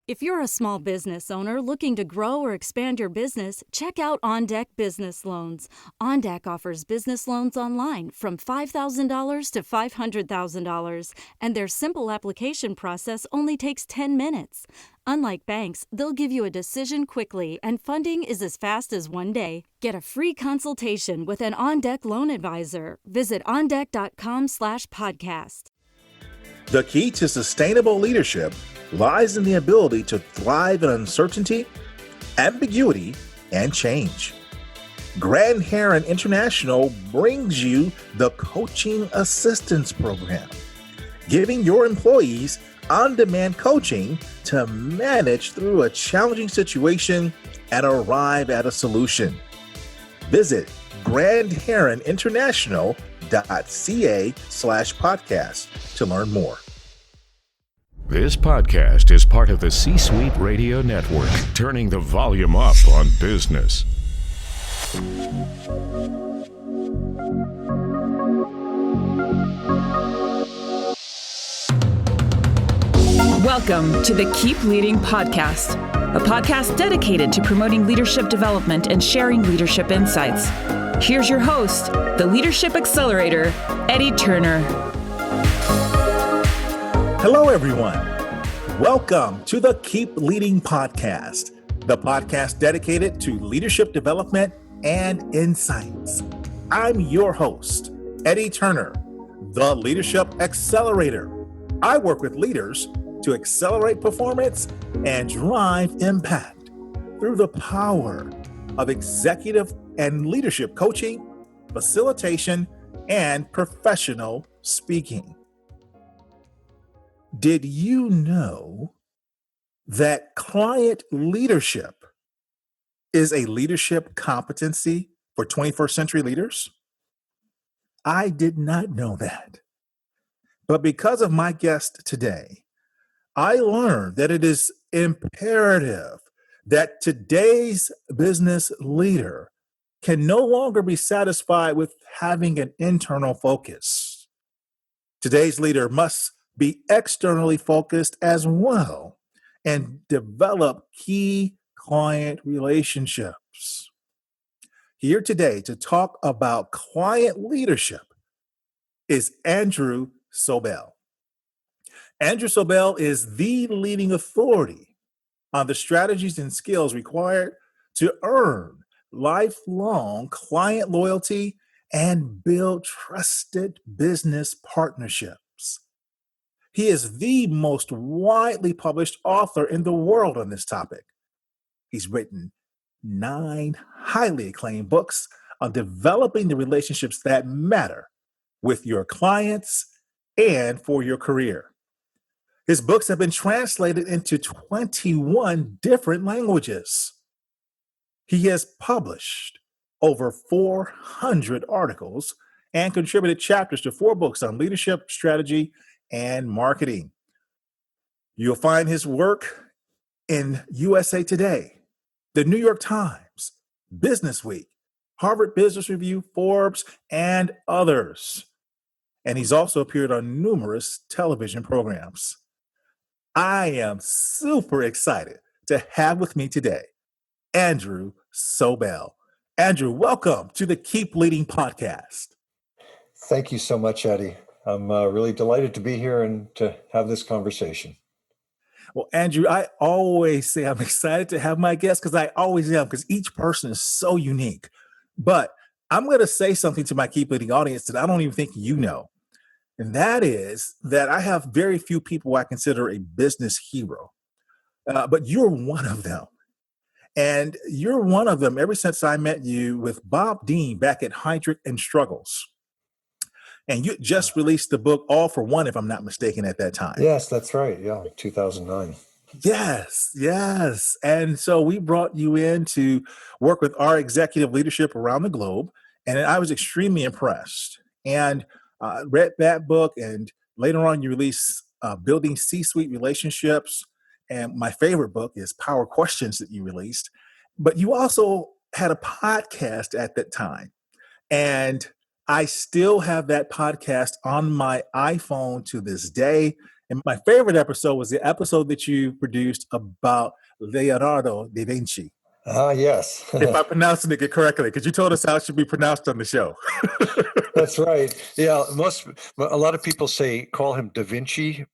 If you're a small business owner looking to grow or expand your business, check out OnDeck Business Loans. OnDeck offers business loans online from $5,000 to $500,000, and their simple application process only takes 10 minutes. Unlike banks, they'll give you a decision quickly, and funding is as fast as one day. Get a free consultation with an OnDeck loan advisor. Visit ondeck.com/podcast. The key to sustainable leadership lies in the ability to thrive in uncertainty, ambiguity, and change. Grand Heron International brings you the Coaching Assistance Program, giving your employees on-demand coaching to manage through a challenging situation and arrive at a solution. Visit grandheroninternational.ca/podcast to learn more. This podcast is part of the C-Suite Radio Network, turning the volume up on business. Welcome to the Keep Leading Podcast, a podcast dedicated to promoting leadership development and sharing leadership insights. Here's your host, the Leadership Accelerator, Eddie Turner. Hello, everyone. Welcome to the Keep Leading Podcast, the podcast dedicated to leadership development and insights. I'm your host, Eddie Turner, the Leadership Accelerator. I work with leaders to accelerate performance and drive impact through the power of executive and leadership coaching, facilitation, and professional speaking. Did you know that client leadership is a leadership competency for 21st century leaders? I did not know that. But because of my guest today, I learned that it is imperative that today's business leader can no longer be satisfied with having an internal focus. Today's leader must be externally focused as well and develop key client relationships. Here today to talk about client leadership is Andrew Sobel. Andrew Sobel is the leading authority on the strategies and skills required to earn lifelong client loyalty and build trusted business partnerships. He is the most widely published author in the world on this topic. He's written 9 highly acclaimed books on developing the relationships that matter with your clients and for your career. His books have been translated into 21 different languages. He has published over 400 articles and contributed chapters to 4 books on leadership, strategy, and marketing. You'll find his work in USA Today, the New York Times, Business Week, Harvard Business Review, Forbes, and others. And he's also appeared on numerous television programs. I am super excited to have with me today Andrew Sobel. Andrew, welcome to the Keep Leading Podcast. Thank you so much, Eddie. I'm really delighted to be here and to have this conversation. Well, Andrew, I always say I'm excited to have my guests because I always am, because each person is so unique. But I'm going to say something to my Keep Leading audience that I don't even think you know. And that is that I have very few people I consider a business hero. But you're one of them. And you're one of them ever since I met you with Bob Dean back at Heidrick & Struggles. And you just released the book All for One, if I'm not mistaken, at that time. Yes, that's right. Yeah, 2009. Yes. And so we brought you in to work with our executive leadership around the globe. And I was extremely impressed. And read that book. And later on, you released Building C-Suite Relationships. And my favorite book is Power Questions that you released. But you also had a podcast at that time. And I still have that podcast on my iPhone to this day. And my favorite episode was the episode that you produced about Leonardo da Vinci. Yes. If I'm pronouncing it correctly, because you told us how it should be pronounced on the show. That's right. Yeah, a lot of people call him Da Vinci,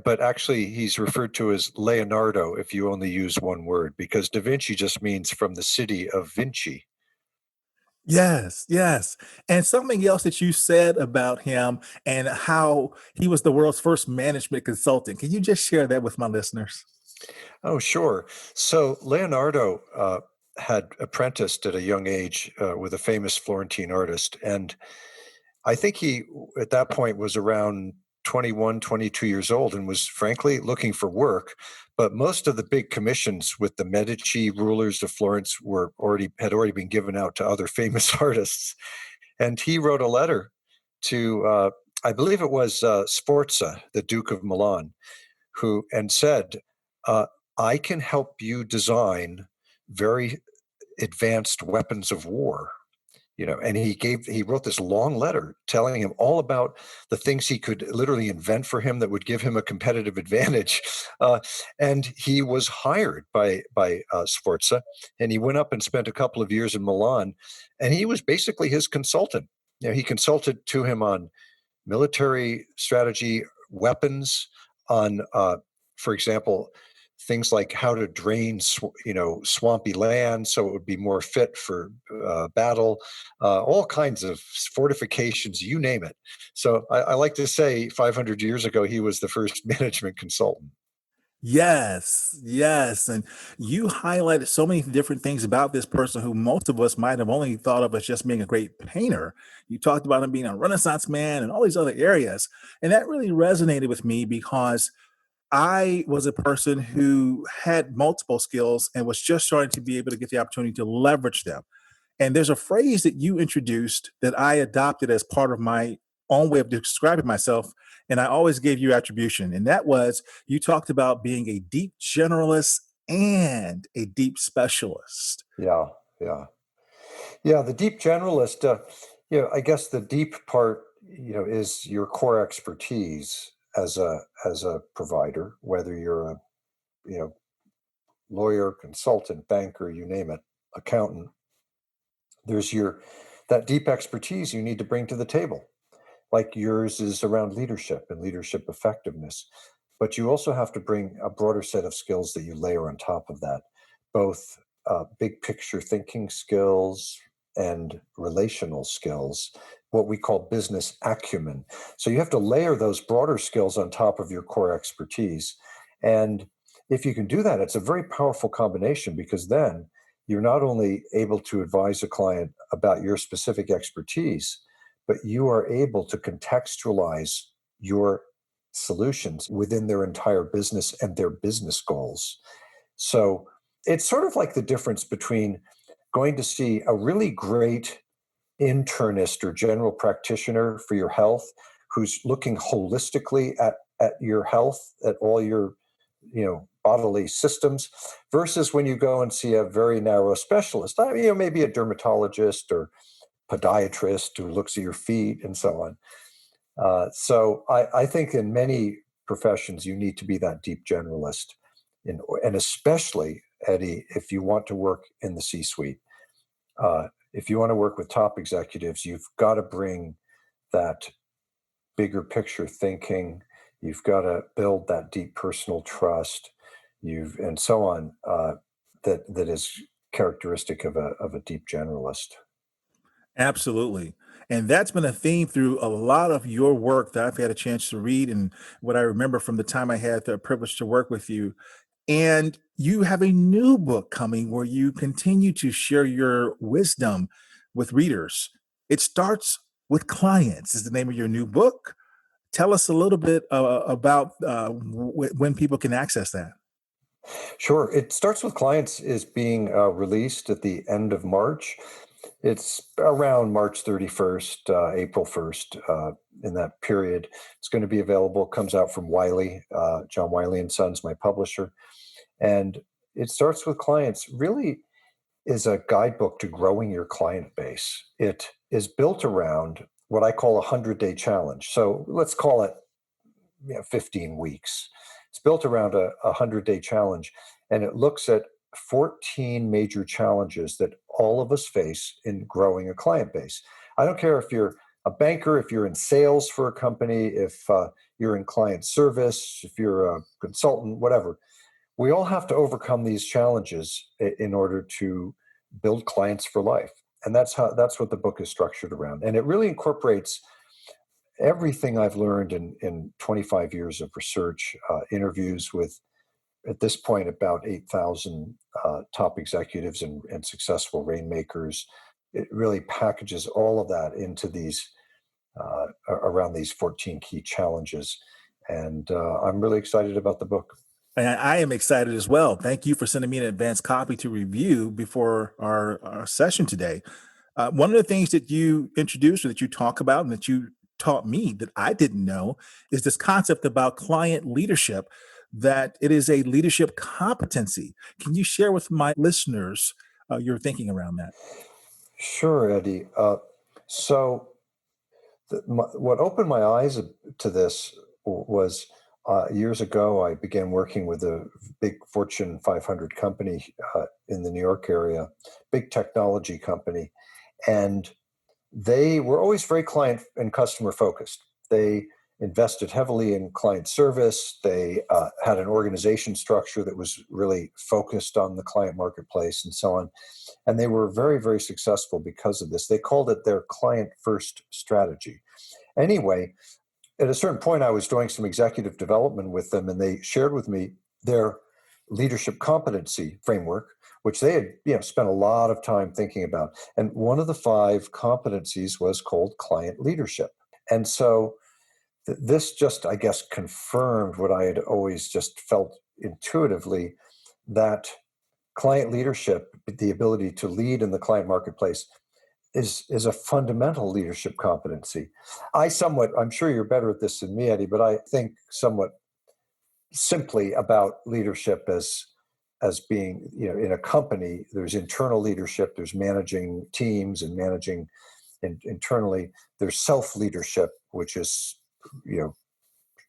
but actually he's referred to as Leonardo if you only use one word, because Da Vinci just means from the city of Vinci. Yes, yes. And something else that you said about him and how he was the world's first management consultant. Can you just share that with my listeners? Oh, sure. So Leonardo had apprenticed at a young age with a famous Florentine artist. And I think he, at that point, was around 21, 22 years old and was frankly looking for work. But most of the big commissions with the Medici rulers of Florence had already been given out to other famous artists. And he wrote a letter to, I believe it was Sforza, the Duke of Milan, and said, I can help you design very advanced weapons of war. And he wrote this long letter telling him all about the things he could literally invent for him that would give him a competitive advantage. And he was hired by Sforza, and he went up and spent a couple of years in Milan, and he was basically his consultant. He consulted to him on military strategy, weapons, on, for example, things like how to drain, swampy land so it would be more fit for battle, all kinds of fortifications, you name it. So I like to say 500 years ago, he was the first management consultant. Yes, yes. And you highlighted so many different things about this person who most of us might have only thought of as just being a great painter. You talked about him being a Renaissance man and all these other areas. And that really resonated with me because I was a person who had multiple skills and was just starting to be able to get the opportunity to leverage them. And there's a phrase that you introduced that I adopted as part of my own way of describing myself. And I always gave you attribution. And that was you talked about being a deep generalist and a deep specialist. Yeah, yeah. Yeah, the deep generalist, I guess the deep part, is your core expertise as a provider, whether you're a, you know, lawyer, consultant, banker, you name it, accountant. There's that deep expertise you need to bring to the table. Like yours is around leadership and leadership effectiveness. But you also have to bring a broader set of skills that you layer on top of that, both big picture thinking skills and relational skills, what we call business acumen. So you have to layer those broader skills on top of your core expertise. And if you can do that, it's a very powerful combination, because then you're not only able to advise a client about your specific expertise, but you are able to contextualize your solutions within their entire business and their business goals. So it's sort of like the difference between going to see a really great internist or general practitioner for your health who's looking holistically at your health, at all your bodily systems, versus when you go and see a very narrow specialist, maybe a dermatologist or podiatrist who looks at your feet and so on. So I think in many professions, you need to be that deep generalist. And especially, Eddie, if you want to work in the C-suite, if you want to work with top executives, you've got to bring that bigger picture thinking. You've got to build that deep personal trust. And so on. That is characteristic of a deep generalist. Absolutely. And that's been a theme through a lot of your work that I've had a chance to read and what I remember from the time I had the privilege to work with you. And you have a new book coming where you continue to share your wisdom with readers. It starts with clients is the name of your new book. Tell us a little bit about when people can access that. Sure. It starts with clients is being released at the end of March. It's around March 31st, April 1st, in that period. It's going to be available. It comes out from Wiley, John Wiley and Sons, my publisher. And it starts with clients, really is a guidebook to growing your client base. It is built around what I call a 100-day challenge. So let's call it 15 weeks. It's built around a 100-day challenge, and it looks at 14 major challenges that all of us face in growing a client base. I don't care if you're a banker, if you're in sales for a company, if you're in client service, if you're a consultant, whatever. We all have to overcome these challenges in order to build clients for life. And that's what the book is structured around. And it really incorporates everything I've learned in 25 years of research, interviews with, at this point, about 8,000 top executives and successful rainmakers. It really packages all of that into these, around these 14 key challenges. And I'm really excited about the book. And I am excited as well. Thank you for sending me an advanced copy to review before our session today. One of the things that you introduced or that you talk about and that you taught me that I didn't know is this concept about client leadership, that it is a leadership competency. Can you share with my listeners your thinking around that? Sure, Eddie. So what opened my eyes to this was years ago, I began working with a big Fortune 500 company in the New York area, big technology company. And they were always very client and customer focused. They invested heavily in client service. They had an organization structure that was really focused on the client marketplace and so on. And they were very, very successful because of this. They called it their client first strategy. Anyway, at a certain point, I was doing some executive development with them, and they shared with me their leadership competency framework, which they had spent a lot of time thinking about. And one of the 5 competencies was called client leadership. And so this just, I guess, confirmed what I had always just felt intuitively, that client leadership, the ability to lead in the client marketplace, is a fundamental leadership competency. I'm sure you're better at this than me, Eddie, but I think somewhat simply about leadership as being, in a company, there's internal leadership, there's managing teams and managing internally, there's self-leadership, which is,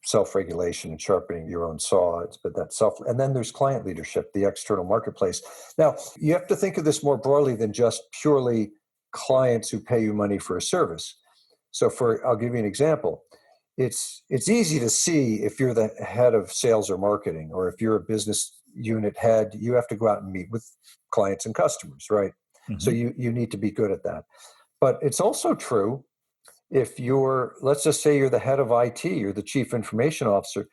self-regulation and sharpening your own saw, but that's and then there's client leadership, the external marketplace. Now, you have to think of this more broadly than just purely clients who pay you money for a service. So I'll give you an example. It's easy to see if you're the head of sales or marketing, or if you're a business unit head, you have to go out and meet with clients and customers, right? Mm-hmm. So you need to be good at that. But it's also true if let's just say you're the head of IT, you're the chief information officer,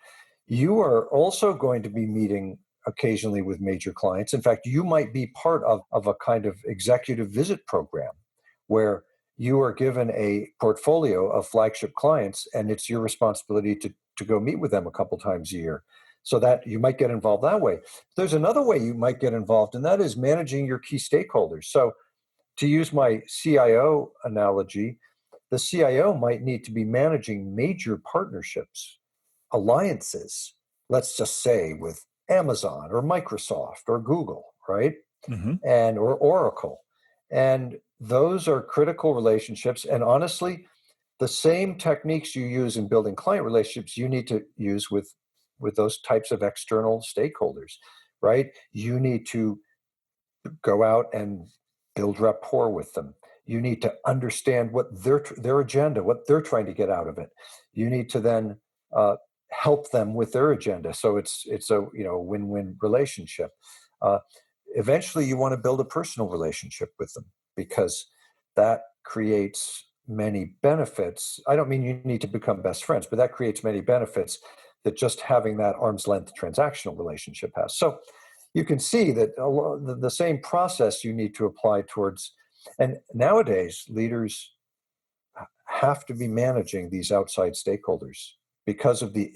you are also going to be meeting occasionally with major clients. In fact, you might be part of a kind of executive visit program where you are given a portfolio of flagship clients, and it's your responsibility to go meet with them a couple times a year. So that you might get involved that way. There's another way you might get involved, and that is managing your key stakeholders. So to use my CIO analogy, the CIO might need to be managing major partnerships, alliances, let's just say with Amazon or Microsoft or Google, right? Mm-hmm. Or Oracle. And those are critical relationships. And honestly, the same techniques you use in building client relationships, you need to use with those types of external stakeholders, right? You need to go out and build rapport with them. You need to understand what their agenda, what they're trying to get out of it. You need to then help them with their agenda. So it's a win-win relationship. Eventually, you want to build a personal relationship with them, because that creates many benefits. I don't mean you need to become best friends, but that creates many benefits that just having that arm's length transactional relationship has. So you can see that the same process you need to apply towards. And nowadays, leaders have to be managing these outside stakeholders because of the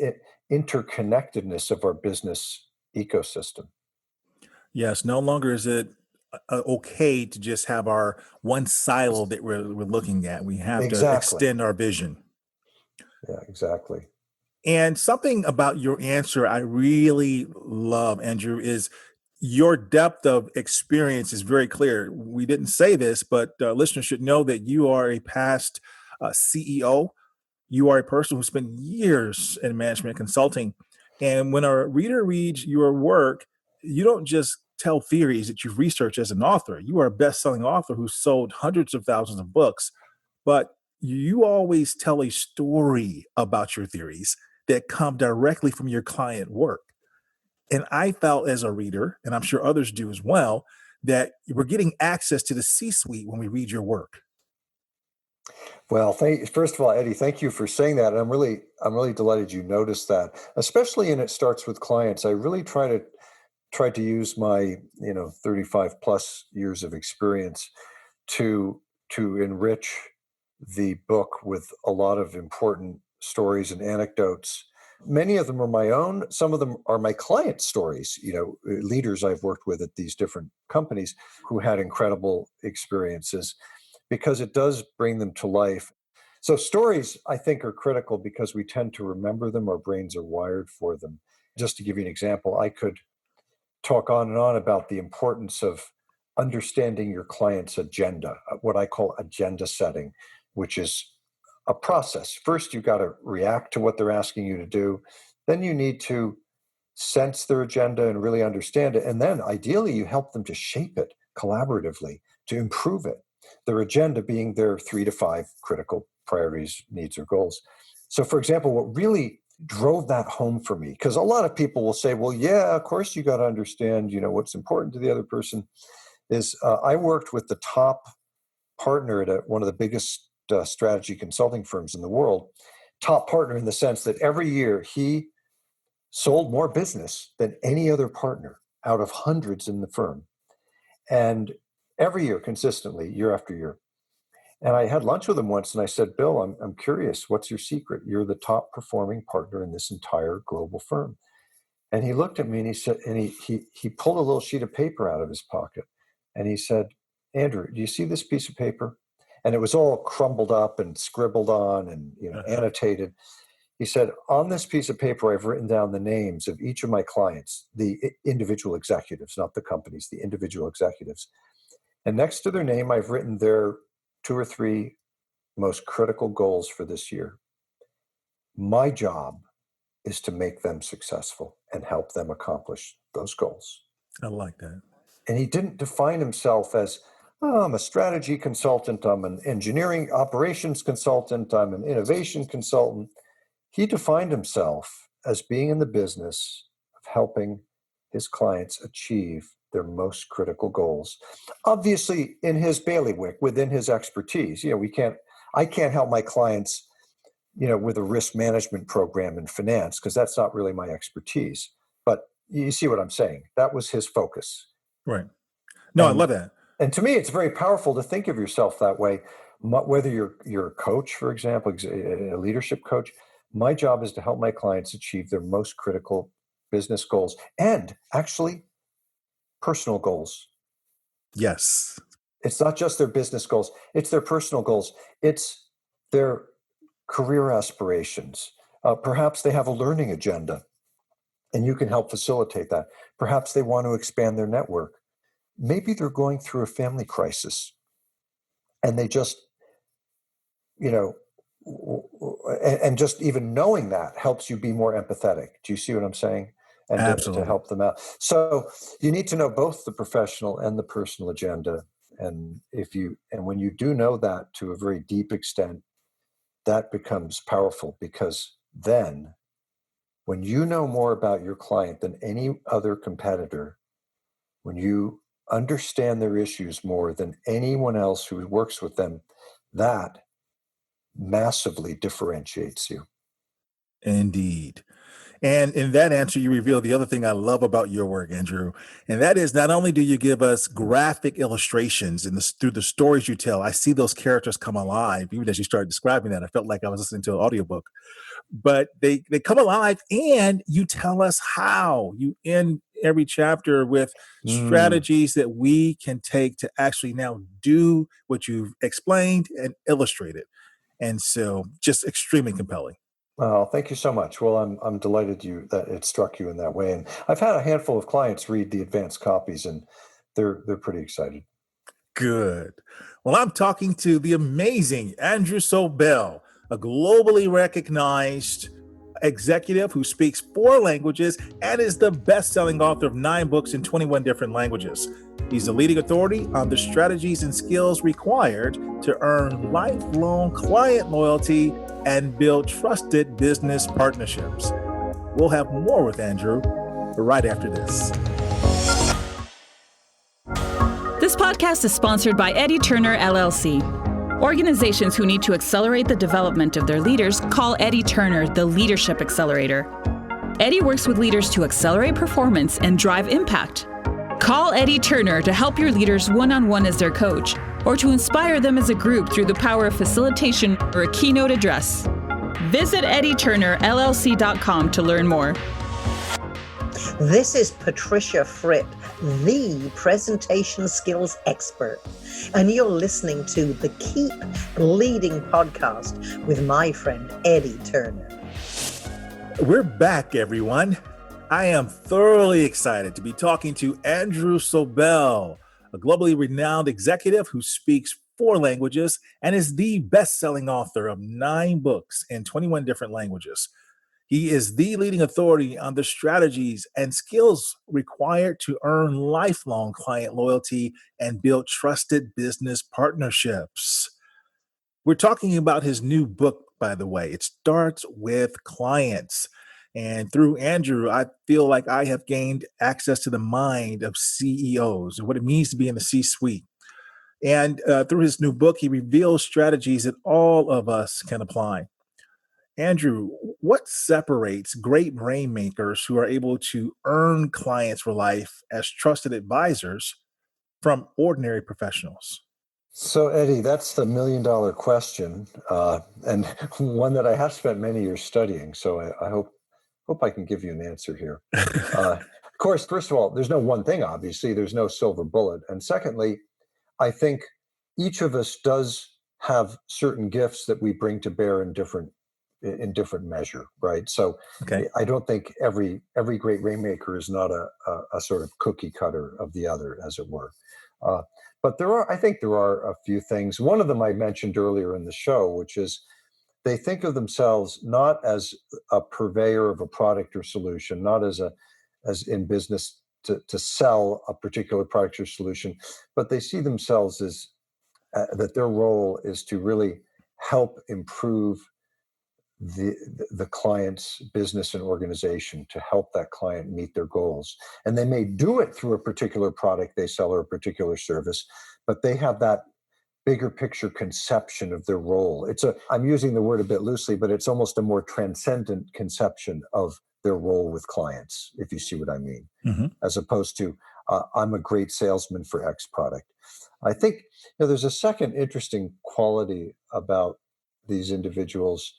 interconnectedness of our business ecosystem. Yes, no longer is it okay to just have our one silo that we're looking at. We have to extend our vision. Yeah, exactly. And something about your answer I really love, Andrew, is your depth of experience is very clear. We didn't say this, but listeners should know that you are a past CEO. You are a person who spent years in management consulting. And when a reader reads your work, you don't just tell theories that you've researched as an author. You are a best-selling author who sold hundreds of thousands of books, but you always tell a story about your theories that come directly from your client work. And I felt as a reader, and I'm sure others do as well, that we're getting access to the C-suite when we read your work. Well, first of all, Eddie, thank you for saying that. And I'm really delighted you noticed that, especially in It Starts with Clients. I really try to use my 35 plus years of experience to enrich the book with a lot of important stories and anecdotes. Many of them are my own. Some of them are my client stories, leaders I've worked with at these different companies who had incredible experiences, because it does bring them to life. So stories, I think, are critical because we tend to remember them. Our brains are wired for them. Just to give you an example, I could talk on and on about the importance of understanding your client's agenda, what I call agenda setting, which is a process. First, you've got to react to what they're asking you to do. Then you need to sense their agenda and really understand it. And then ideally, you help them to shape it collaboratively, to improve it. Their agenda being their 3 to 5 critical priorities, needs, or goals. So, for example, what really drove that home for me, because a lot of people will say, well, yeah, of course you got to understand, what's important to the other person, is I worked with the top partner at one of the biggest strategy consulting firms in the world. Top partner in the sense that every year he sold more business than any other partner out of hundreds in the firm. And every year, consistently, year after year. And I had lunch with him once and I said, Bill, I'm curious, what's your secret? You're the top performing partner in this entire global firm. And he looked at me and he said, and he pulled a little sheet of paper out of his pocket. And he said, Andrew, do you see this piece of paper? And it was all crumbled up and scribbled on and annotated. He said, on this piece of paper, I've written down the names of each of my clients, the individual executives, not the companies, the individual executives. And next to their name, I've written their 2 or 3 most critical goals for this year. My job is to make them successful and help them accomplish those goals. I like that. And he didn't define himself as, oh, I'm a strategy consultant, I'm an engineering operations consultant, I'm an innovation consultant. He defined himself as being in the business of helping his clients achieve their most critical goals. Obviously, in his bailiwick, within his expertise. I can't help my clients, with a risk management program in finance, because that's not really my expertise. But you see what I'm saying? That was his focus. Right. No, I And- love that. And to me, it's very powerful to think of yourself that way. Whether you're a coach, for example, a leadership coach, my job is to help my clients achieve their most critical business goals and actually personal goals. Yes. It's not just their business goals, it's their personal goals. It's their career aspirations. Perhaps they have a learning agenda and you can help facilitate that. Perhaps they want to expand their network. Maybe they're going through a family crisis and they just, and just even knowing that helps you be more empathetic. Do you see what I'm saying? And to Absolutely. help them out. So you need to know both the professional and the personal agenda. And when you do know that to a very deep extent, that becomes powerful, because then when you know more about your client than any other competitor, when you understand their issues more than anyone else who works with them, that massively differentiates you. Indeed. And in that answer, you reveal the other thing I love about your work, Andrew. And that is, not only do you give us graphic illustrations through the stories you tell, I see those characters come alive. Even as you started describing that, I felt like I was listening to an audiobook. But they come alive, and you tell us how. You end every chapter with strategies that we can take to actually now do what you've explained and illustrated. And so just extremely compelling. Oh, thank you so much. Well, I'm delighted that it struck you in that way. And I've had a handful of clients read the advanced copies, and they're pretty excited. Good. Well, I'm talking to the amazing Andrew Sobel, a globally recognized executive who speaks 4 languages and is the best-selling author of 9 books in 21 different languages. He's the leading authority on the strategies and skills required to earn lifelong client loyalty and build trusted business partnerships. We'll have more with Andrew right after this. This podcast is sponsored by Eddie Turner, LLC. Organizations who need to accelerate the development of their leaders call Eddie Turner the Leadership Accelerator. Eddie works with leaders to accelerate performance and drive impact. Call Eddie Turner to help your leaders one-on-one as their coach, or to inspire them as a group through the power of facilitation or a keynote address. Visit EddieTurnerLLC.com to learn more. This is Patricia Fripp, the presentation skills expert, and you're listening to the Keep Leading podcast with my friend Eddie Turner. We're back, everyone. I am thoroughly excited to be talking to Andrew Sobel, a globally renowned executive who speaks 4 languages and is the best-selling author of 9 books in 21 different languages. He is the leading authority on the strategies and skills required to earn lifelong client loyalty and build trusted business partnerships. We're talking about his new book, by the way. It starts with clients. And through Andrew, I feel like I have gained access to the mind of CEOs and what it means to be in the C-suite. And through his new book, he reveals strategies that all of us can apply. Andrew, what separates great rainmakers who are able to earn clients for life as trusted advisors from ordinary professionals? So, Eddie, that's the million-dollar question, and one that I have spent many years studying. So I hope I can give you an answer here. Of course, first of all, there's no one thing, obviously. There's no silver bullet. And secondly, I think each of us does have certain gifts that we bring to bear in different measure, right? So Okay. I don't think every great rainmaker is not a sort of cookie cutter of the other, as it were. But I think there are a few things. One of them I mentioned earlier in the show, which is they think of themselves not as a purveyor of a product or solution, not as in business to sell a particular product or solution, but they see themselves as that their role is to really help improve the client's business and organization, to help that client meet their goals. And they may do it through a particular product they sell or a particular service, but they have that bigger picture conception of their role. I'm using the word a bit loosely, but it's almost a more transcendent conception of their role with clients, if you see what I mean, as opposed to I'm a great salesman for X product. I think there's a second interesting quality about these individuals,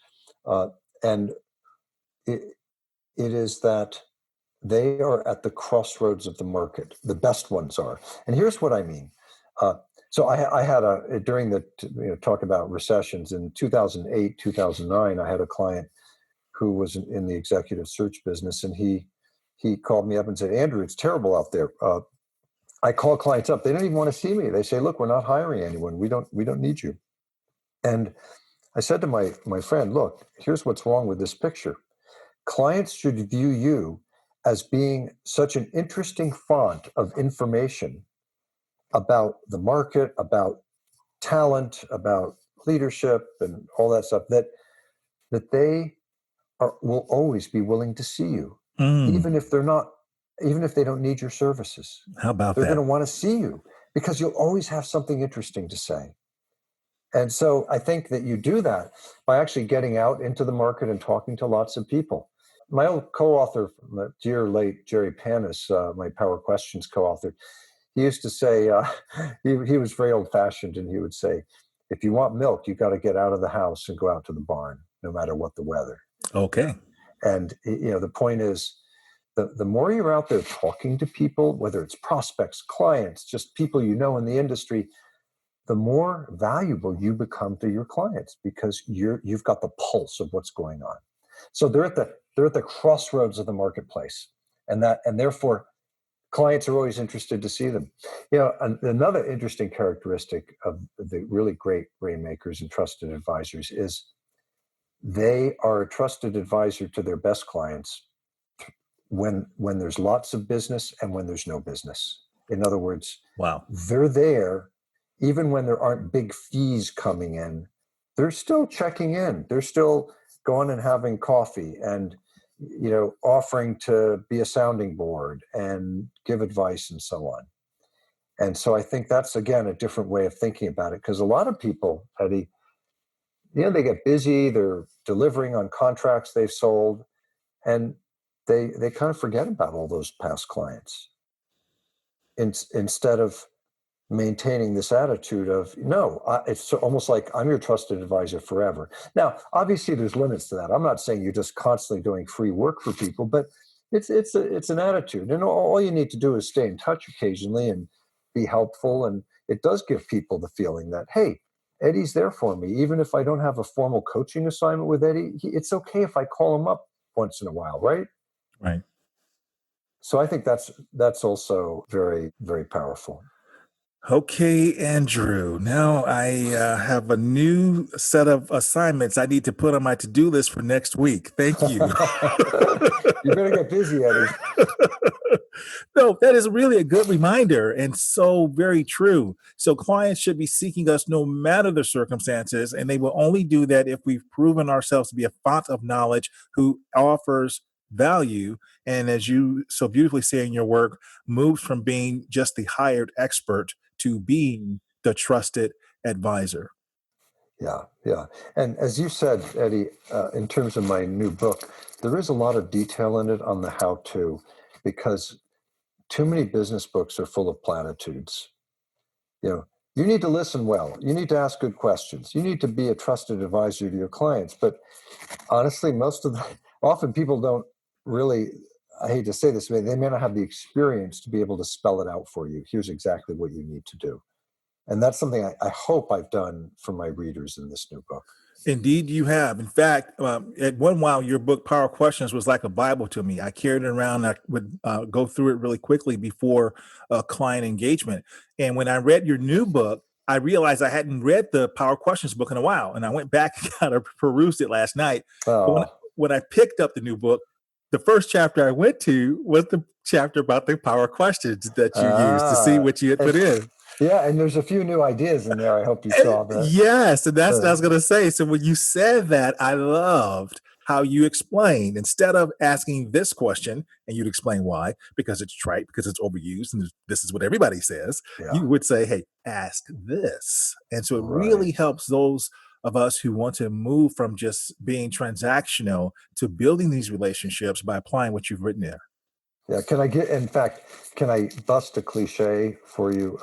and it is that they are at the crossroads of the market. The best ones are. And here's what I mean. So I had during the talk about recessions in 2008, 2009, I had a client who was in the executive search business, and he called me up and said, Andrew, it's terrible out there. I call clients up. They don't even want to see me. They say, look, we're not hiring anyone. We don't need you. And I said to my friend, look, here's what's wrong with this picture. Clients should view you as being such an interesting font of information about the market, about talent, about leadership, and all that stuff that they will always be willing to see you, even if they don't need your services. How about They're that? going to want to see you because you'll always have something interesting to say. And so I think that you do that by actually getting out into the market and talking to lots of people. My old co-author, dear late Jerry Panis, my Power Questions co-author, he used to say, he was very old-fashioned, and he would say, if you want milk, you got to get out of the house and go out to the barn, no matter what the weather. Okay. And the point is, the more you're out there talking to people, whether it's prospects, clients, just people you know in the industry, the more valuable you become to your clients because you've got the pulse of what's going on. So they're at the crossroads of the marketplace, and therefore clients are always interested to see them. Another interesting characteristic of the really great rainmakers and trusted advisors is they are a trusted advisor to their best clients when there's lots of business and when there's no business. In other words, Wow. they're there even when there aren't big fees coming in. They're still checking in. They're still going and having coffee and offering to be a sounding board and give advice and so on. And so I think that's, again, a different way of thinking about it, because a lot of people, Eddie, they get busy, they're delivering on contracts they've sold, and they kind of forget about all those past clients instead of maintaining this attitude of, no, it's almost like I'm your trusted advisor forever. Now, obviously, there's limits to that. I'm not saying you're just constantly doing free work for people, but it's an attitude. And all you need to do is stay in touch occasionally and be helpful. And it does give people the feeling that, hey, Eddie's there for me. Even if I don't have a formal coaching assignment with Eddie, it's okay if I call him up once in a while, right? Right. So I think that's also very, very powerful. Okay, Andrew. Now I have a new set of assignments I need to put on my to-do list for next week. Thank you. You better get busy, Eddie. No, that is really a good reminder and so very true. So clients should be seeking us no matter the circumstances, and they will only do that if we've proven ourselves to be a font of knowledge who offers value. And as you so beautifully say in your work, moves from being just the hired expert to being the trusted advisor. Yeah, yeah. And as you said, Eddie, in terms of my new book, there is a lot of detail in it on the how-to, because too many business books are full of platitudes. You need to listen well. You need to ask good questions. You need to be a trusted advisor to your clients. But honestly, often people don't really, I hate to say this, they may not have the experience to be able to spell it out for you. Here's exactly what you need to do. And that's something I hope I've done for my readers in this new book. Indeed, you have. In fact, at one while, your book, Power Questions, was like a Bible to me. I carried it around. I would go through it really quickly before client engagement. And when I read your new book, I realized I hadn't read the Power Questions book in a while. And I went back and kind of perused it last night. But when I picked up the new book, the first chapter I went to was the chapter about the Power Questions that you used to see what you had put in. Yeah, and there's a few new ideas in there. I hope you saw that. Yes, and that's what I was going to say. So when you said that, I loved how you explained, instead of asking this question, and you'd explain why, because it's trite, because it's overused, and this is what everybody says, you would say, hey, ask this. And so it really helps those of us who want to move from just being transactional to building these relationships by applying what you've written there. Yeah, can I bust a cliche for you?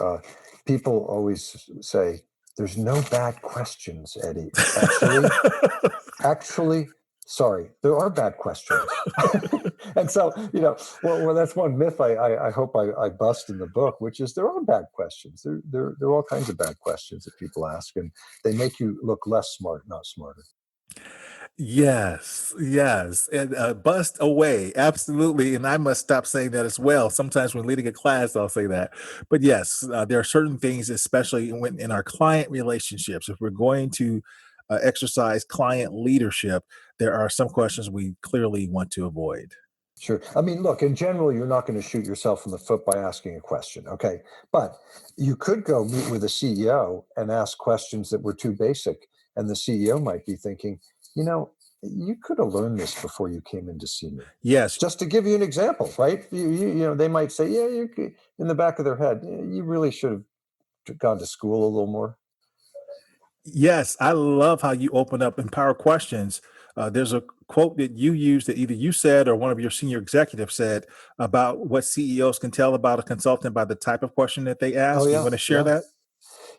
People always say, there's no bad questions, Eddie. Actually, sorry, there are bad questions. And so, well, that's one myth I hope I bust in the book, which is there are bad questions. There are all kinds of bad questions that people ask, and they make you look less smart, not smarter. Yes, and bust away, absolutely. And I must stop saying that as well. Sometimes when leading a class, I'll say that. But yes, there are certain things, especially when in our client relationships, if we're going to exercise client leadership, there are some questions we clearly want to avoid. Sure. I mean, look, in general, you're not going to shoot yourself in the foot by asking a question, okay? But you could go meet with a CEO and ask questions that were too basic. And the CEO might be thinking, you could have learned this before you came in to see me. Yes. Just to give you an example, right? They might say, you could, in the back of their head, you really should have gone to school a little more. Yes, I love how you open up in Power Questions. There's a quote that you used that either you said or one of your senior executives said about what CEOs can tell about a consultant by the type of question that they ask. Oh, yeah. You want to share that?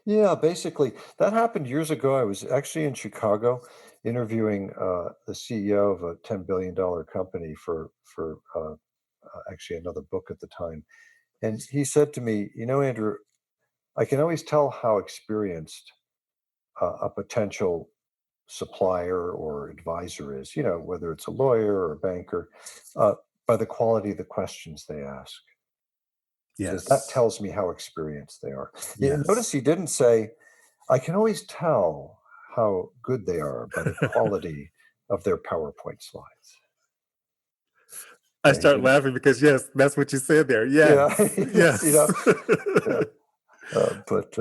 Yeah, basically, that happened years ago. I was actually in Chicago interviewing the CEO of a $10 billion company for actually another book at the time. And he said to me, Andrew, I can always tell how experienced a potential supplier or advisor is, whether it's a lawyer or a banker, by the quality of the questions they ask. Because that Yes. tells me how experienced they are. Yes. Notice he didn't say, I can always tell how good they are by the quality of their PowerPoint slides. I Yeah, he start didn't. laughing because yes, that's what you said there. Yeah, Yes, yes, yes. yeah. But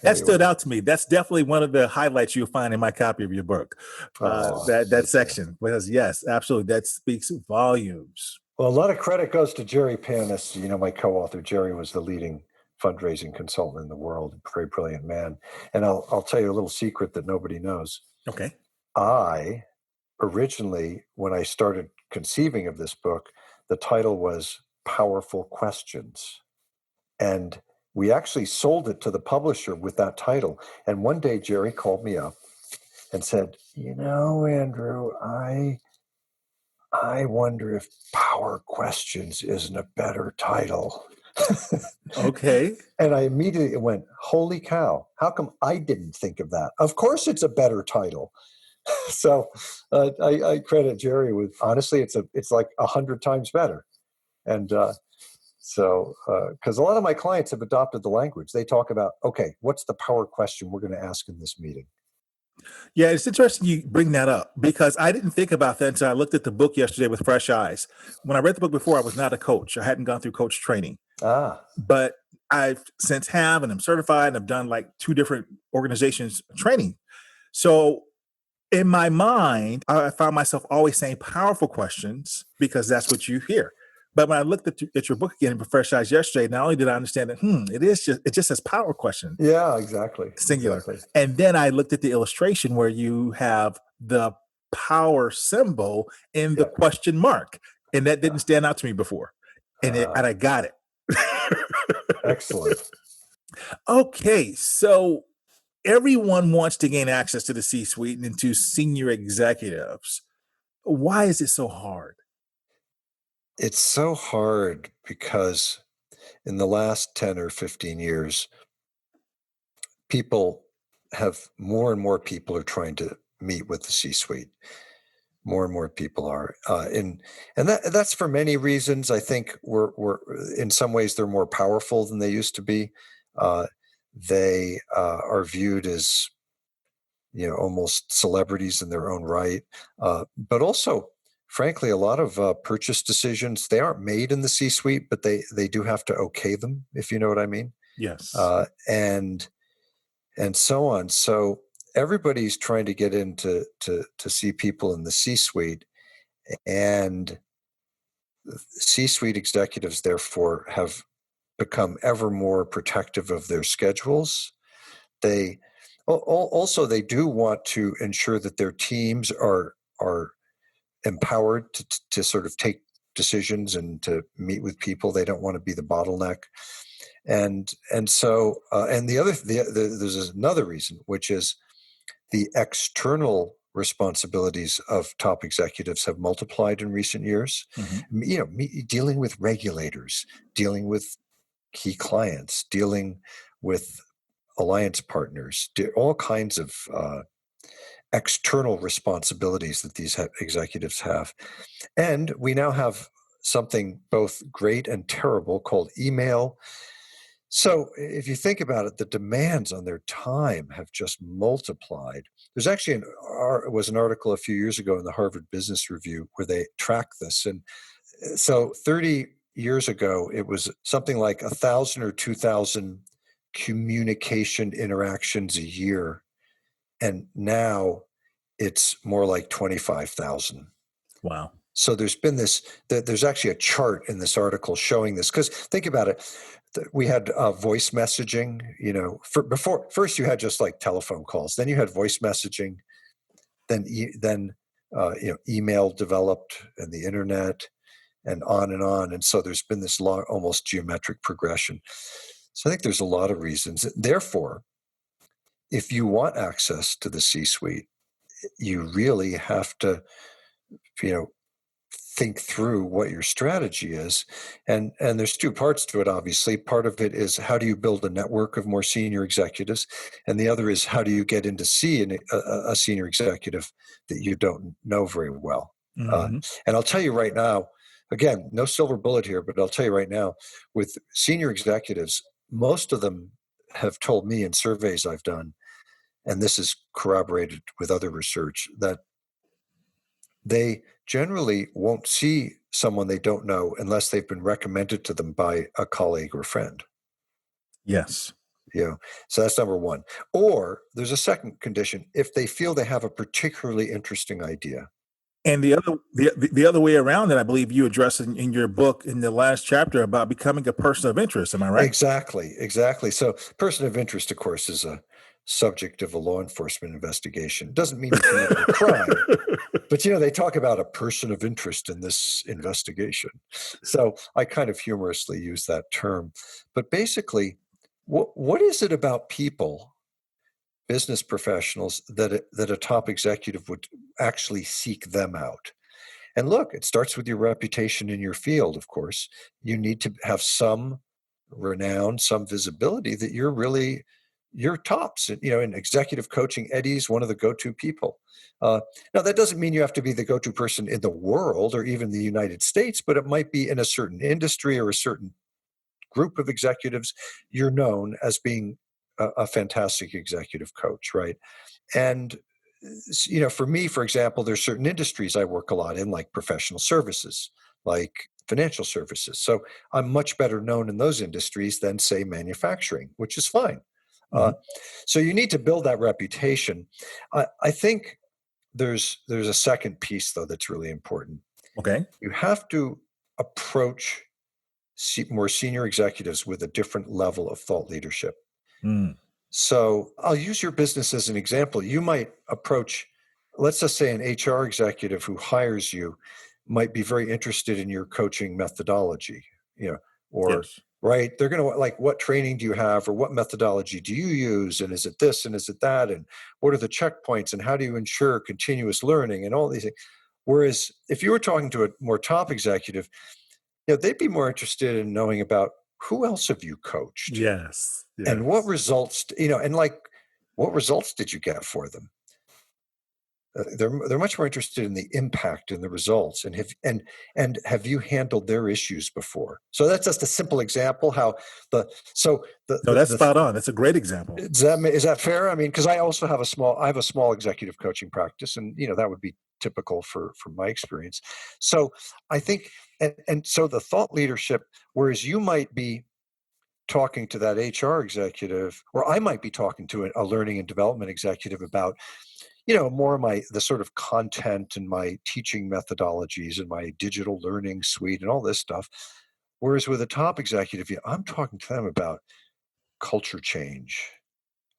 That stood anyway. out to me. That's definitely one of the highlights you'll find in my copy of your book. That Thank you. section, because yes, absolutely, that speaks volumes. Well, a lot of credit goes to Jerry Panis. My co-author. Jerry was the leading fundraising consultant in the world, a very brilliant man. And I'll tell you a little secret that nobody knows. Okay. I originally, when I started conceiving of this book, the title was Powerful Questions. And we actually sold it to the publisher with that title. And one day Jerry called me up and said, Andrew, I wonder if Power Questions isn't a better title. Okay. And I immediately went, holy cow, how come I didn't think of that? Of course it's a better title. So I credit Jerry with, honestly, it's like 100 times better. And so, because a lot of my clients have adopted the language. They talk about, okay, what's the power question we're going to ask in this meeting? Yeah, it's interesting you bring that up because I didn't think about that until I looked at the book yesterday with fresh eyes. When I read the book before, I was not a coach. I hadn't gone through coach training. But I've since have, and I'm certified, and I've done like 2 different organizations training. So in my mind, I found myself always saying powerful questions because that's what you hear. But when I looked at your book again in fresh eyes yesterday, not only did I understand that, it just says power question. Yeah, exactly. Singular. Exactly. And then I looked at the illustration where you have the power symbol in the question mark. And that didn't stand out to me before. And I got it. Excellent. Okay. So everyone wants to gain access to the C-suite and to senior executives. Why is it so hard? It's so hard because in the last 10 or 15 years, more and more people are trying to meet with the C-suite. More and more people are, and that's for many reasons. I think we're in some ways they're more powerful than they used to be. They are viewed as almost celebrities in their own right, but also, frankly, a lot of purchase decisions, they aren't made in the C-suite, but they do have to okay them, if you know what I mean. Yes. And so on. So everybody's trying to get into to see people in the C-suite, and C-suite executives, therefore, have become ever more protective of their schedules. They do want to ensure that their teams are empowered to sort of take decisions and to meet with people. They don't want to be the bottleneck. And so there's another reason, which is the external responsibilities of top executives have multiplied in recent years. Mm-hmm. Dealing with regulators, dealing with key clients, dealing with alliance partners, all kinds of external responsibilities that these executives have. And we now have something both great and terrible called email. So if you think about it, the demands on their time have just multiplied. There's actually was an article a few years ago in the Harvard Business Review where they track this. And so 30 years ago, it was something like 1,000 or 2,000 communication interactions a year. And now it's more like 25,000. Wow. So there's been there's actually a chart in this article showing this, because think about it. We had voice messaging, first you had just like telephone calls, then you had voice messaging, then email developed and the internet and on and on. And so there's been this long, almost geometric progression. So I think there's a lot of reasons. Therefore, if you want access to the C-suite, you really have to, think through what your strategy is. And there's 2 parts to it, obviously. Part of it is how do you build a network of more senior executives? And the other is how do you get in to see a senior executive that you don't know very well? Mm-hmm. And I'll tell you right now, again, no silver bullet here, but I'll tell you right now, with senior executives, most of them have told me in surveys I've done, and this is corroborated with other research, that they generally won't see someone they don't know unless they've been recommended to them by a colleague or friend. Yes. So that's number one. Or there's a second condition: if they feel they have a particularly interesting idea. And the other way around that I believe you address in your book in the last chapter about becoming a person of interest. Am I right? Exactly. So person of interest, of course, is a subject of a law enforcement investigation. It doesn't mean you committed a crime, but they talk about a person of interest in this investigation. So I kind of humorously use that term. But basically, what is it about people, business professionals, that a top executive would actually seek them out? And look, it starts with your reputation in your field, of course. You need to have some renown, some visibility that you're tops. In executive coaching, Eddie's one of the go-to people. Now, that doesn't mean you have to be the go-to person in the world or even the United States, but it might be in a certain industry or a certain group of executives. You're known as being a fantastic executive coach, right? And for me, for example, there's certain industries I work a lot in, like professional services, like financial services. So I'm much better known in those industries than, say, manufacturing, which is fine. Mhm. So you need to build that reputation. I think there's a second piece, though, that's really important. Okay. You have to approach more senior executives with a different level of thought leadership. Mm. So I'll use your business as an example. You might approach, let's just say, an HR executive who hires you might be very interested in your coaching methodology, or Yes. right. They're going to like, what training do you have, or what methodology do you use? And is it this and is it that? And what are the checkpoints, and how do you ensure continuous learning and all these things? Whereas if you were talking to a more top executive, they'd be more interested in knowing about who else have you coached, Yes. and what Yes. results, and like, what results did you get for them? They're much more interested in the impact and the results, and have you handled their issues before? So that's just a simple example. How the so the No, the, that's the spot on. That's a great example. is that fair? I mean, because I have a small executive coaching practice, and that would be typical for my experience. So I think, and so the thought leadership, whereas you might be talking to that HR executive, or I might be talking to a learning and development executive about, more of the sort of content and my teaching methodologies and my digital learning suite and all this stuff. Whereas with a top executive, I'm talking to them about culture change,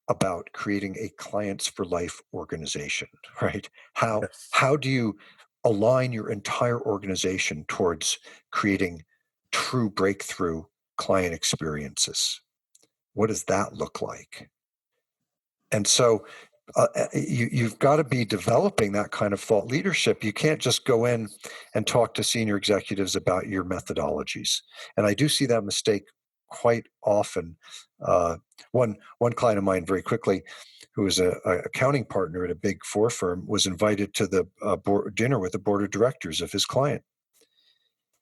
about creating a clients for life organization, right? How Yes. how do you align your entire organization towards creating true breakthrough client experiences? What does that look like? And so you've got to be developing that kind of thought leadership. You can't just go in and talk to senior executives about your methodologies. And I do see that mistake quite often. One client of mine, very quickly, who was a accounting partner at a big four firm, was invited to the dinner with the board of directors of his client.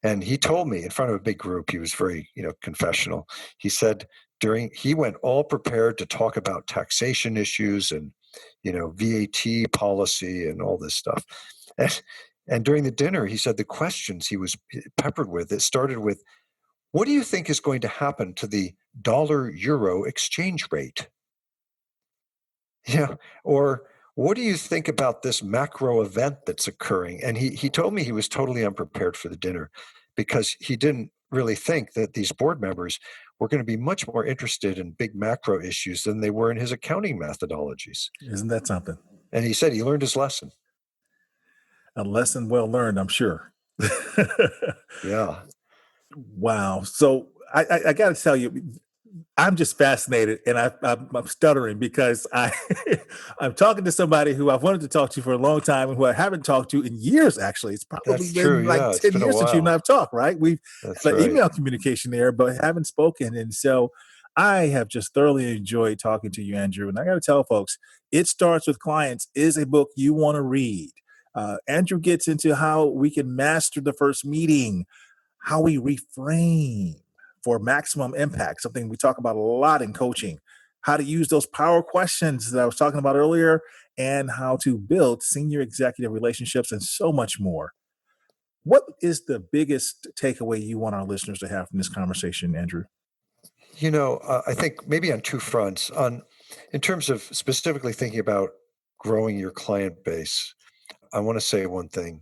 And he told me in front of a big group, he was very, confessional. He said he went all prepared to talk about taxation issues and, VAT policy and all this stuff. And during the dinner, he said the questions he was peppered with, it started with, what do you think is going to happen to the dollar euro exchange rate? Yeah. Or what do you think about this macro event that's occurring? And he told me he was totally unprepared for the dinner because he didn't really think that these board members were going to be much more interested in big macro issues than they were in his accounting methodologies. Isn't that something? And he said he learned his lesson. A lesson well learned, I'm sure. Yeah. Wow. So I got to tell you, I'm just fascinated, and I'm stuttering because I'm talking to somebody who I've wanted to talk to for a long time and who I haven't talked to in years. Actually, it's probably That's true. been like Yeah. It's 10 been a years since you and while. I've talked. Right? We've That's had an right. email communication there, but haven't spoken. And so I have just thoroughly enjoyed talking to you, Andrew. And I got to tell folks, It Starts with Clients is a book you want to read. Andrew gets into how we can master the first meeting, how we reframe for maximum impact, something we talk about a lot in coaching, how to use those power questions that I was talking about earlier, and how to build senior executive relationships, and so much more. What is the biggest takeaway you want our listeners to have from this conversation, Andrew? I think maybe on two fronts. In terms of specifically thinking about growing your client base, I want to say one thing.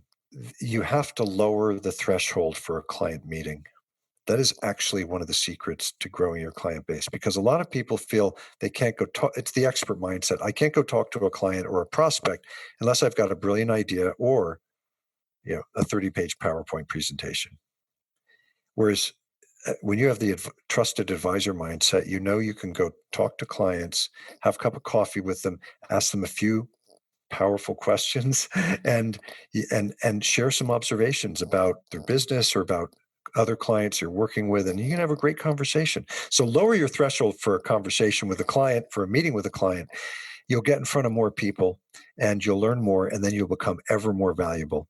You have to lower the threshold for a client meeting. That is actually one of the secrets to growing your client base, because a lot of people feel they can't go talk. It's the expert mindset. I can't go talk to a client or a prospect unless I've got a brilliant idea or a 30-page PowerPoint presentation. Whereas when you have the trusted advisor mindset, you can go talk to clients, have a cup of coffee with them, ask them a few powerful questions, and share some observations about their business or about other clients you're working with, and you can have a great conversation. So lower your threshold for a conversation with a client, for a meeting with a client. You'll get in front of more people and you'll learn more, and then you'll become ever more valuable.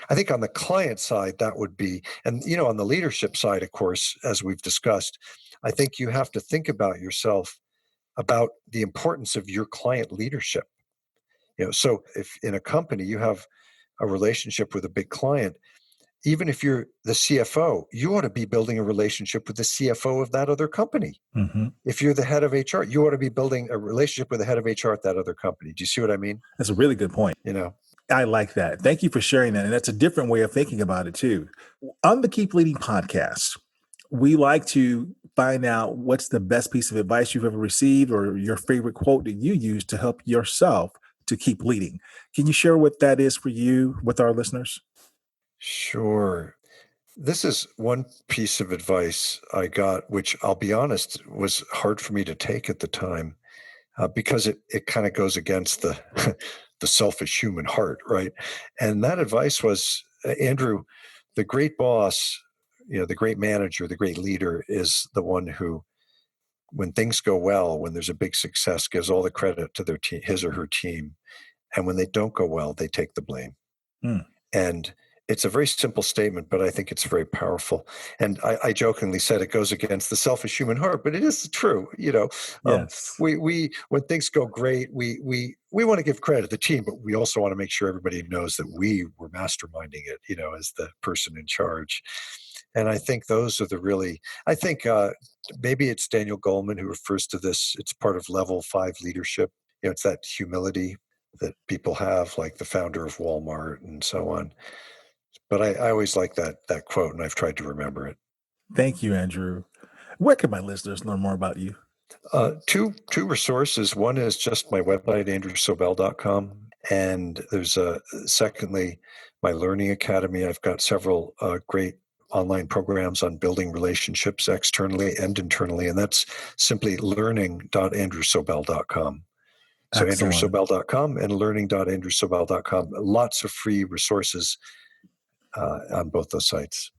I think on the client side, that would be, and on the leadership side, of course, as we've discussed, I think you have to think about yourself, about the importance of your client leadership. So if in a company you have a relationship with a big client, even if you're the CFO, you ought to be building a relationship with the CFO of that other company. Mm-hmm. If you're the head of HR, you ought to be building a relationship with the head of HR at that other company. Do you see what I mean? That's a really good point. I like that. Thank you for sharing that. And that's a different way of thinking about it too. On the Keep Leading podcast, we like to find out what's the best piece of advice you've ever received, or your favorite quote that you use to help yourself to keep leading. Can you share what that is for you with our listeners? Sure. This is one piece of advice I got, which I'll be honest, was hard for me to take at the time, because it kind of goes against the the selfish human heart, right? And that advice was, Andrew, the great boss, the great manager, the great leader is the one who, when things go well, when there's a big success, gives all the credit to their team, his or her team. And when they don't go well, they take the blame. And it's a very simple statement, but I think it's very powerful. And I jokingly said it goes against the selfish human heart, but it is true. Yes. We when things go great, we want to give credit to the team, but we also want to make sure everybody knows that we were masterminding it, as the person in charge. And I think those are I think maybe it's Daniel Goleman who refers to this. It's part of level 5 leadership. It's that humility that people have, like the founder of Walmart and so on. But I always like that quote, and I've tried to remember it. Thank you, Andrew. Where can my listeners learn more about you? Two resources. One is just my website, andrewsobel.com. And there's secondly, my Learning Academy. I've got several great online programs on building relationships externally and internally, and that's simply learning.andrewsobel.com. So andrewsobel.com and learning.andrewsobel.com. Lots of free resources on both those sites.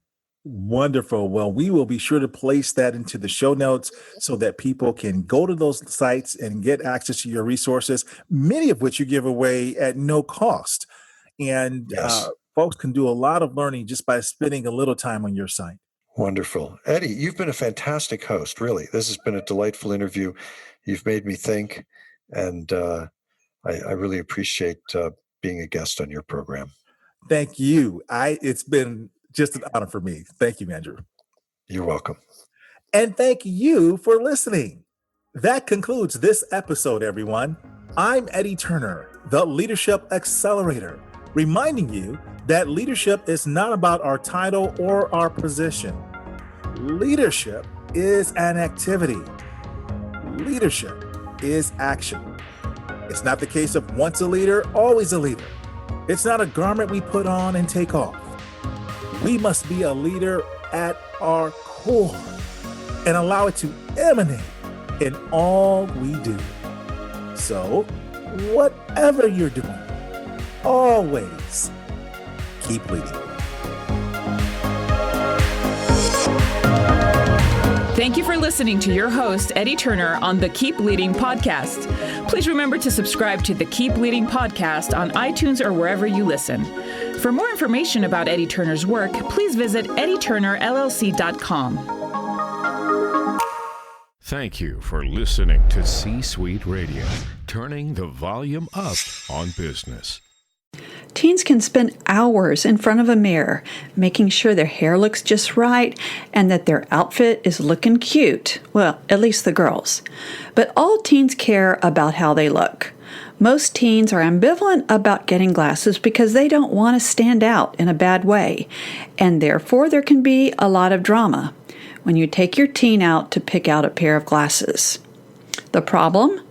Wonderful. Well, we will be sure to place that into the show notes so that people can go to those sites and get access to your resources, many of which you give away at no cost. And yes. Folks can do a lot of learning just by spending a little time on your site. Wonderful. Eddie, you've been a fantastic host, really. This has been a delightful interview. You've made me think, and I really appreciate being a guest on your program. Thank you. It's been just an honor for me. Thank you, Andrew. You're welcome. And thank you for listening. That concludes this episode, everyone. I'm Eddie Turner, the Leadership Accelerator, reminding you that leadership is not about our title or our position. Leadership is an activity. Leadership is action. It's not the case of once a leader, always a leader. It's not a garment we put on and take off. We must be a leader at our core and allow it to emanate in all we do. So, whatever you're doing, always keep leading. Thank you for listening to your host, Eddie Turner, on the Keep Leading podcast. Please remember to subscribe to the Keep Leading podcast on iTunes or wherever you listen. For more information about Eddie Turner's work, please visit eddieturnerllc.com. Thank you for listening to C-Suite Radio, turning the volume up on business. Teens can spend hours in front of a mirror, making sure their hair looks just right and that their outfit is looking cute. Well, at least the girls. But all teens care about how they look. Most teens are ambivalent about getting glasses because they don't want to stand out in a bad way, and therefore there can be a lot of drama when you take your teen out to pick out a pair of glasses. The problem?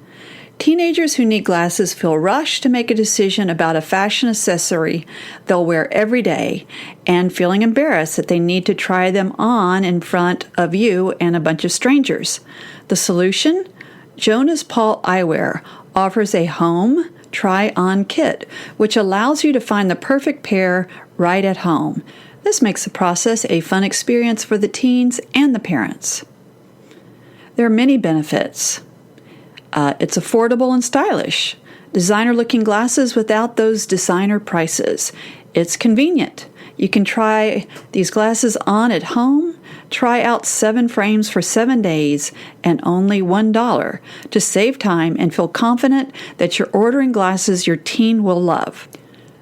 Teenagers who need glasses feel rushed to make a decision about a fashion accessory they'll wear every day and feeling embarrassed that they need to try them on in front of you and a bunch of strangers. The solution? Jonas Paul Eyewear offers a home try-on kit, which allows you to find the perfect pair right at home. This makes the process a fun experience for the teens and the parents. There are many benefits. It's affordable and stylish. Designer-looking glasses without those designer prices. It's convenient. You can try these glasses on at home, try out 7 frames for 7 days, and only $1 to save time and feel confident that you're ordering glasses your teen will love.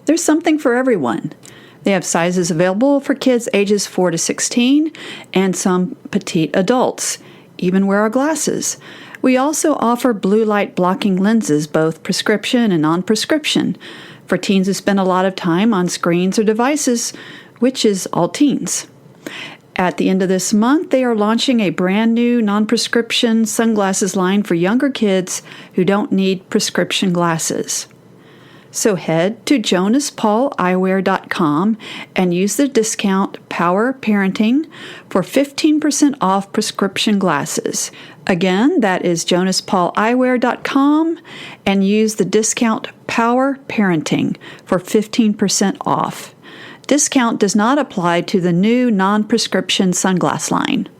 There's something for everyone. They have sizes available for kids ages 4 to 16 and some petite adults even wear our glasses. We also offer blue light blocking lenses, both prescription and non-prescription, for teens who spend a lot of time on screens or devices, which is all teens. At the end of this month, they are launching a brand new non-prescription sunglasses line for younger kids who don't need prescription glasses. So head to jonaspauleyewear.com and use the discount Power Parenting for 15% off prescription glasses. Again, that is jonaspauleyewear.com and use the discount Power Parenting for 15% off. Discount does not apply to the new non-prescription sunglass line.